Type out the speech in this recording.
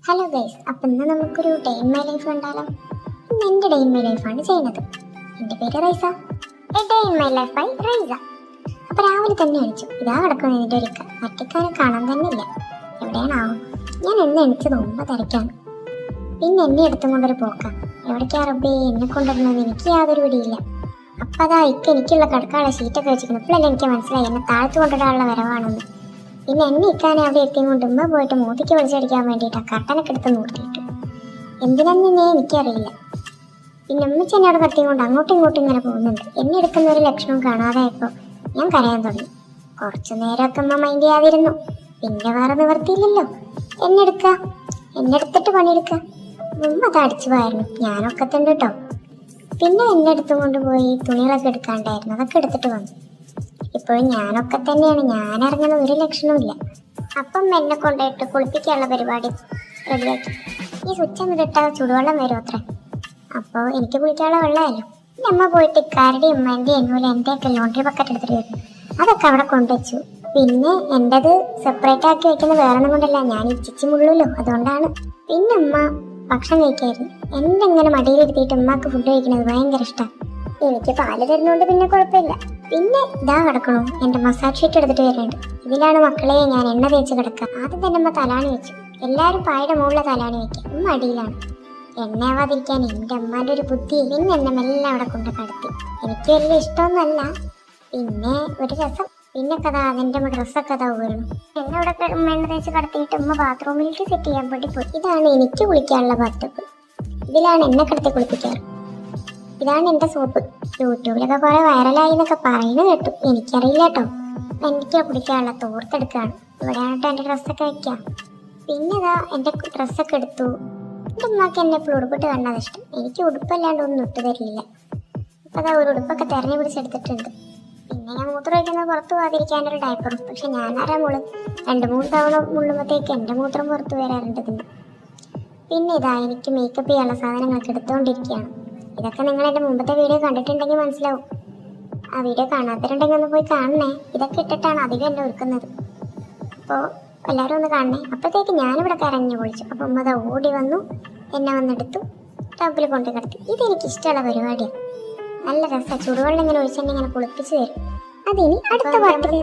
Hello guys, അപ്പം ഇന്ന് നമുക്കൊരു ഡേ ഇൻ മൈ ലൈഫ് കണ്ടാലോ. ഇന്ന് എൻ്റെ ഡേ ഇൻ മൈ ലൈഫാണ് ചെയ്യുന്നത്. എൻ്റെ പേര് Raisa. A day in my life by Raisa. അപ്പം രാവിലെ തന്നെ എണിച്ചു. ഇതാ കിടക്കുന്നു എൻ്റെ ഒരു മറ്റക്കാരെ കാണാൻ തന്നെ ഇല്ല. എവിടെയാണാവും? ഞാൻ എന്ന് എണിച്ചത് 9:30-ക്കാണ്. പിന്നെ എന്നെ എടുത്തും കൊണ്ടൊരു പോക്കാം. എവിടേക്കാ റബ്ബേ എന്നെ കൊണ്ടുവരണമെന്ന് എനിക്ക് യാതൊരു പിടിയില്ല. അപ്പം അതാ എനിക്കുള്ള കിടക്കാനുള്ള ഷീറ്റൊക്കെ വെച്ചിരിക്കുന്നു. ഇപ്പോഴല്ലേ എനിക്ക് മനസ്സിലായി എന്നെ താഴ്ത്തു കൊണ്ടിടാനുള്ള വരവാണെന്ന്. പിന്നെ എന്നെ ഇക്കാനെ അവിടെ എത്തിയും കൊണ്ട് ഉമ്മ പോയിട്ട് മൂത്തിക്ക് വിളിച്ചടിക്കാൻ വേണ്ടിയിട്ട് ആ കട്ടനൊക്കെ എടുത്ത് നിർത്തിയിട്ടു. എന്തിനാന്നേ എനിക്കറിയില്ല. പിന്നെ ഉമ്മച്ചി എന്നെ അവിടെ കത്തിയും കൊണ്ട് അങ്ങോട്ടും ഇങ്ങോട്ടും ഇങ്ങനെ പോകുന്നുണ്ട്. എന്നെ എടുക്കുന്ന ഒരു ലക്ഷണവും കാണാതായപ്പോൾ ഞാൻ കരയാൻ തുടങ്ങി. കുറച്ചു നേരമൊക്കെ ഉമ്മ മൈൻഡ് ചെയ്യാതിരുന്നു. പിന്നെ വേറെ നിവർത്തിയില്ലല്ലോ, എന്നെ എടുത്തിട്ട് പണിയെടുക്കുക. ഉമ്മ അത് അടിച്ചു പോയായിരുന്നു. ഞാനൊക്കെ തന്നെ കേട്ടോ. പിന്നെ എന്നെ എടുത്തും കൊണ്ടുപോയി തുണികളൊക്കെ എടുക്കാണ്ടായിരുന്നു, അതൊക്കെ എടുത്തിട്ട് വന്നു. ഇപ്പോഴും ഞാനൊക്കെ തന്നെയാണ്, ഞാൻ ഇറങ്ങുന്ന ഒരു ലക്ഷണവും. അപ്പം എന്നെ കൊണ്ടുപോയിട്ട് കുളിപ്പിക്കാനുള്ള പരിപാടി റെഡിയാക്കി. ഈ സ്വിച്ച് എന്നിട്ടാൽ ചുടുവെള്ളം വരും അത്ര. അപ്പോൾ എനിക്ക് കുളിക്കാനുള്ള വെള്ളമല്ലോ. പിന്നെ അമ്മ പോയിട്ട് ഇക്കാരുടെയും ഉമ്മേൻ്റെയും എന്നൂല എൻ്റെയൊക്കെ ലോണ്ടറി ബക്കറ്റ് എടുത്തിട്ട് വരും. അതൊക്കെ അവിടെ കൊണ്ടുവച്ചു. പിന്നെ എൻ്റെത് സെപ്പറേറ്റ് ആക്കി വെക്കുന്നത് വേറൊന്നും കൊണ്ടല്ല, ഞാൻ ഇച്ചിച്ച് മുള്ളൂല്ലോ, അതുകൊണ്ടാണ്. പിന്നെ ഉമ്മ ഭക്ഷണം കഴിക്കായിരുന്നു. എന്തെങ്ങനെ മടിയിലിരുത്തിയിട്ട് ഉമ്മക്ക് ഫുഡ് കഴിക്കുന്നത് ഭയങ്കര ഇഷ്ടമാണ്. എനിക്ക് പാല് തരുന്നോണ്ട് പിന്നെ കുഴപ്പമില്ല. പിന്നെ ഇതാ കിടക്കണു, എൻ്റെ മസാജ് ഷീറ്റ് എടുത്തിട്ട് വരുന്നുണ്ട്. ഇതിലാണ് മക്കളെ ഞാൻ എണ്ണ തേച്ച് കിടക്കുക. ആദ്യം തന്നെ അമ്മ തലാണി വെച്ചു. എല്ലാവരും പായുടെ മുകളിലെ തലാണി വെക്കുക, ഉമ്മ അടിയിലാണ്. എണ്ണയാവാതിരിക്കാൻ എൻ്റെ അമ്മാൻ്റെ ഒരു ബുദ്ധി. പിന്നെ എന്നെ മെല്ലെ അവിടെ കൊണ്ട് കടത്തി. എനിക്ക് വലിയ ഇഷ്ടമൊന്നുമല്ല, പിന്നെ ഒരു രസം. പിന്നെ കഥ അതിൻ്റെ ഡ്രസ്സൊക്കെ അതാ വീണു. എന്നെ അവിടെ എണ്ണ തേച്ച് കടത്തിയിട്ട് ഉമ്മ ബാത്റൂമിലേക്ക് സെറ്റ് ചെയ്യാൻ വേണ്ടി പോയി. ഇതാണ് എനിക്ക് കുളിക്കാനുള്ള ബാത്ടബ്. ഇതിലാണ് എന്നെ കിടത്തി കുളിപ്പിക്കാറ്. ഇതാണ് എൻ്റെ സോപ്പ്. യൂട്യൂബിലൊക്കെ കുറെ വൈറലായി എന്നൊക്കെ പറയുന്നത് കേട്ടു, എനിക്കറിയില്ല കേട്ടോ. എനിക്ക് കുടിക്കാനുള്ള തോർത്തെടുക്കുകയാണ്. ഇവിടെയാണ് കേട്ടോ എൻ്റെ ഡ്രസ്സൊക്കെ വയ്ക്കാം. പിന്നെ ഇതാ എൻ്റെ ഡ്രസ്സൊക്കെ എടുത്തു. എൻ്റെ ഉമ്മാക്ക് എന്നെ ഇപ്പോൾ ഉടുപ്പിട്ട് കാണാൻ ഇഷ്ടം. എനിക്ക് ഉടുപ്പല്ലാണ്ട് ഒന്നും ഇട്ട് തരില്ല. അപ്പോൾ അതാ ഒരു ഉടുപ്പൊക്കെ തിരഞ്ഞു പിടിച്ചെടുത്തിട്ടുണ്ട്. പിന്നെ ഞാൻ മൂത്രം വയ്ക്കുന്നത് പുറത്ത് പോകാതിരിക്കാനൊരു ഡയപ്പറും. പക്ഷെ ഞാനാരാ മുള് 2-3 തവണ മുള്ളുമ്പോഴത്തേക്ക് എൻ്റെ മൂത്രം പുറത്ത് വരാറുണ്ട് ഇതിന്. പിന്നെ ഇതാ എനിക്ക് മേക്കപ്പ് ചെയ്യാനുള്ള സാധനങ്ങളൊക്കെ എടുത്തുകൊണ്ടിരിക്കുകയാണ്. ഇതൊക്കെ നിങ്ങൾ എൻ്റെ മുമ്പത്തെ വീഡിയോ കണ്ടിട്ടുണ്ടെങ്കിൽ മനസ്സിലാവും. ആ വീഡിയോ കാണാത്തവരുണ്ടെങ്കിൽ ഒന്ന് പോയി കാണണേ. ഇതൊക്കെ ഇട്ടിട്ടാണ് അധികം എന്നെ ഒരുക്കുന്നത്. അപ്പോൾ എല്ലാവരും ഒന്ന് കാണണേ. അപ്പോഴത്തേക്ക് ഞാനിവിടെ കരഞ്ഞു പൊളിച്ചു. അപ്പോൾ ഉമ്മ അത് ഓടി വന്നു, എന്നെ വന്നെടുത്തു, ടബിൽ കൊണ്ട് കിടത്തി. ഇതെനിക്ക് ഇഷ്ടമുള്ള പരിപാടിയാണ്. നല്ല രസമാണ്. ചുടുവെള്ളം ഇങ്ങനെ ഒഴിച്ചെന്നെ ഇങ്ങനെ കുളിപ്പിച്ച് തരും. അതിനി അടുത്ത പാട്ടിൽ